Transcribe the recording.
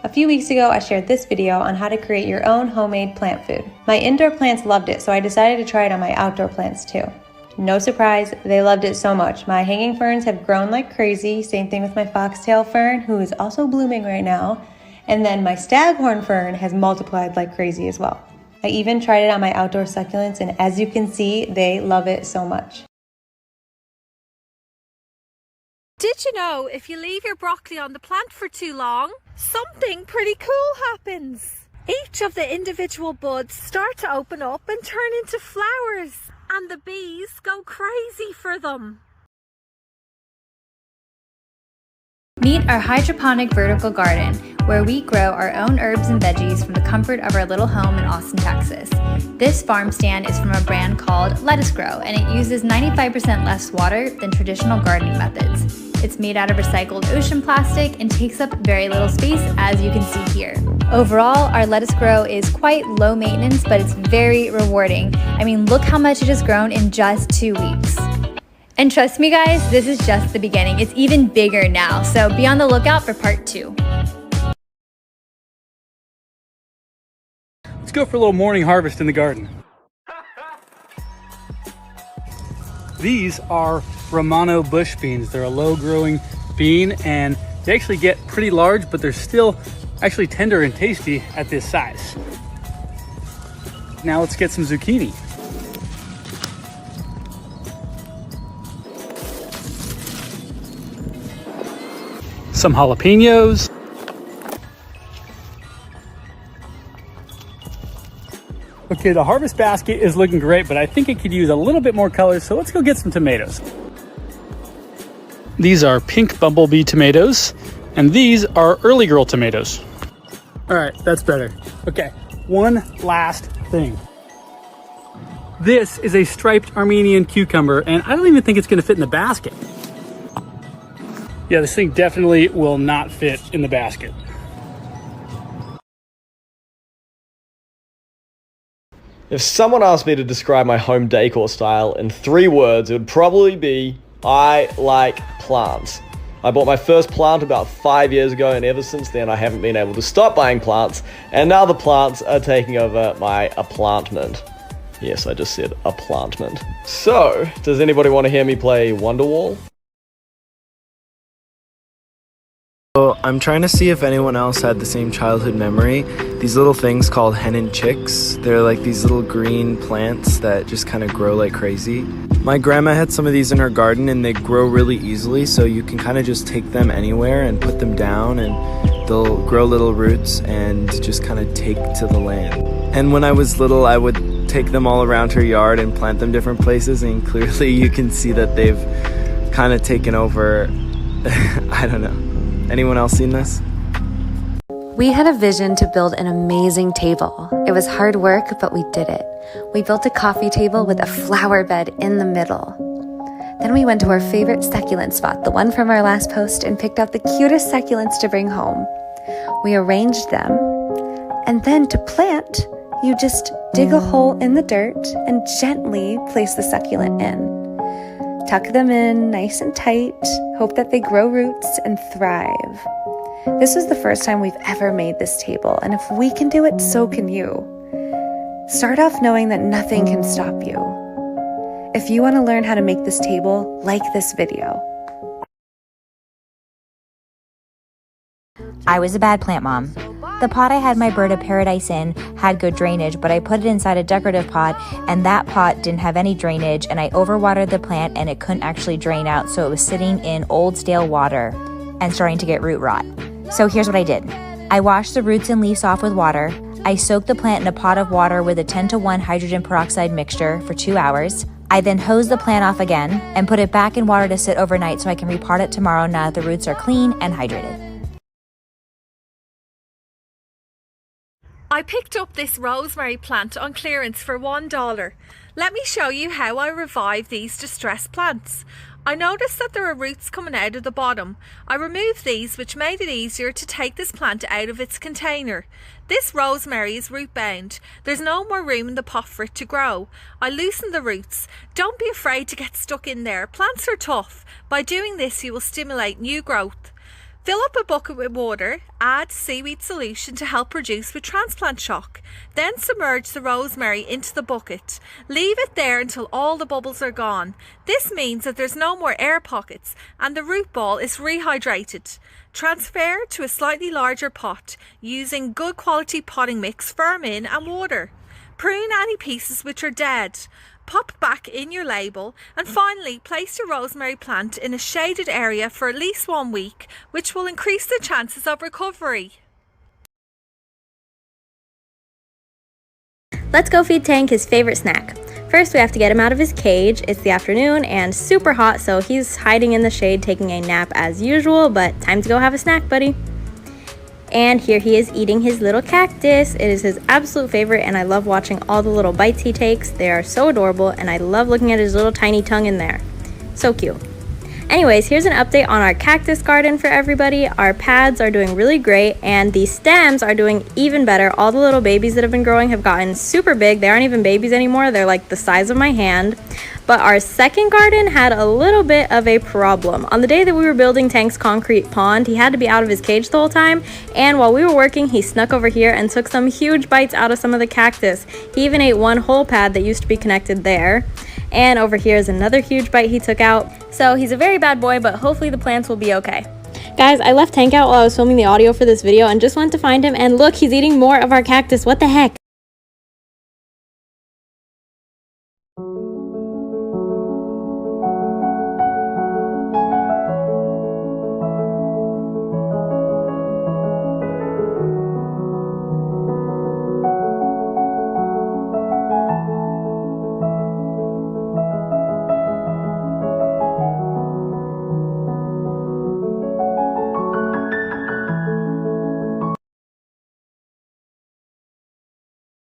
A few weeks ago, I shared this video on how to create your own homemade plant food. My indoor plants loved it, so I decided to try it on my outdoor plants too. No surprise, they loved it so much. My hanging ferns have grown like crazy, same thing with my foxtail fern, who is also blooming right now, and then my staghorn fern has multiplied like crazy as well. I even tried it on my outdoor succulents, and as you can see, they love it so much. Did you know if you leave your broccoli on the plant for too long, something pretty cool happens? Each of the individual buds start to open up and turn into flowers, and the bees go crazy for them. Meet our hydroponic vertical garden, where we grow our own herbs and veggies from the comfort of our little home in Austin, Texas. This farm stand is from a brand called Lettuce Grow, and it uses 95% less water than traditional gardening methods. It's made out of recycled ocean plastic and takes up very little space, as you can see here. Overall, our Lettuce Grow is quite low maintenance, but it's very rewarding. I mean, look how much it has grown in just 2 weeks. And trust me guys, this is just the beginning. It's even bigger now, so be on the lookout for part 2. Let's go for a little morning harvest in the garden. These are Romano bush beans. They're a low growing bean and they actually get pretty large, but they're still actually tender and tasty at this size. Now let's get some zucchini. Some jalapenos. Okay, the harvest basket is looking great, but I think it could use a little bit more color, so let's go get some tomatoes. These are pink bumblebee tomatoes, and these are early girl tomatoes. All right, that's better. Okay, one last thing. This is a striped Armenian cucumber, and I don't even think it's gonna fit in the basket. Yeah, this thing definitely will not fit in the basket. If someone asked me to describe my home decor style in 3 words, it would probably be, I like plants. I bought my first plant about 5 years ago, and ever since then I haven't been able to stop buying plants, and now the plants are taking over my apartment. Yes, I just said apartment. So, does anybody want to hear me play Wonderwall? So I'm trying to see if anyone else had the same childhood memory. These little things called Hen Chicks. They're like these little green plants that just kind of grow like crazy. My grandma had some of these in her garden and they grow really easily, so you can kind of just take them anywhere and put them down and they'll grow little roots and just kind of take to the land. And when I was little, I would take them all around her yard and plant them different places, and clearly you can see that they've kind of taken over. I don't know. Anyone else seen this? We had a vision to build an amazing table. It was hard work, but we did it. We built a coffee table with a flower bed in the middle. Then we went to our favorite succulent spot, the one from our last post, and picked out the cutest succulents to bring home. We arranged them, and then to plant, you just dig a hole in the dirt and gently place the succulent in. Tuck them in nice and tight, hope that they grow roots and thrive. This was the first time we've ever made this table, and if we can do it, so can you. Start off knowing that nothing can stop you. If you want to learn how to make this table, like this video. I was a bad plant mom. The pot I had my bird of paradise in had good drainage, but I put it inside a decorative pot, and that pot didn't have any drainage, and I overwatered the plant and it couldn't actually drain out, so it was sitting in old stale water and starting to get root rot. So here's what I did. I washed the roots and leaves off with water. I soaked the plant in a pot of water with a 10:1 hydrogen peroxide mixture for 2 hours. I then hosed the plant off again and put it back in water to sit overnight so I can repot it tomorrow now that the roots are clean and hydrated. I picked up this rosemary plant on clearance for $1. Let me show you how I revive these distressed plants. I noticed that there are roots coming out of the bottom. I removed these, which made it easier to take this plant out of its container. This rosemary is root bound. There's no more room in the pot for it to grow. I loosened the roots. Don't be afraid to get stuck in there. Plants are tough. By doing this, you will stimulate new growth. Fill up a bucket with water, add seaweed solution to help reduce with transplant shock. Then submerge the rosemary into the bucket. Leave it there until all the bubbles are gone. This means that there's no more air pockets and the root ball is rehydrated. Transfer to a slightly larger pot using good quality potting mix, firm in and water. Prune any pieces which are dead. Pop back in your label, and finally place your rosemary plant in a shaded area for at least 1 week, which will increase the chances of recovery. Let's go feed Tank his favorite snack. First, we have to get him out of his cage. It's the afternoon and super hot, so he's hiding in the shade taking a nap as usual, but time to go have a snack, buddy. And here he is eating his little cactus. It is his absolute favorite, and I love watching all the little bites he takes. They are so adorable, and I love looking at his little tiny tongue in there. So cute. Anyways, here's an update on our cactus garden for everybody. Our pads are doing really great, and the stems are doing even better. All the little babies that have been growing have gotten super big. They aren't even babies anymore. They're like the size of my hand. But our second garden had a little bit of a problem. On the day that we were building Tank's concrete pond, he had to be out of his cage the whole time, and while we were working, he snuck over here and took some huge bites out of some of the cactus. He even ate one whole pad that used to be connected there. And over here is another huge bite he took out. So he's a very bad boy, but hopefully the plants will be okay. Guys, I left Tank out while I was filming the audio for this video and just went to find him, and look, he's eating more of our cactus. What the heck?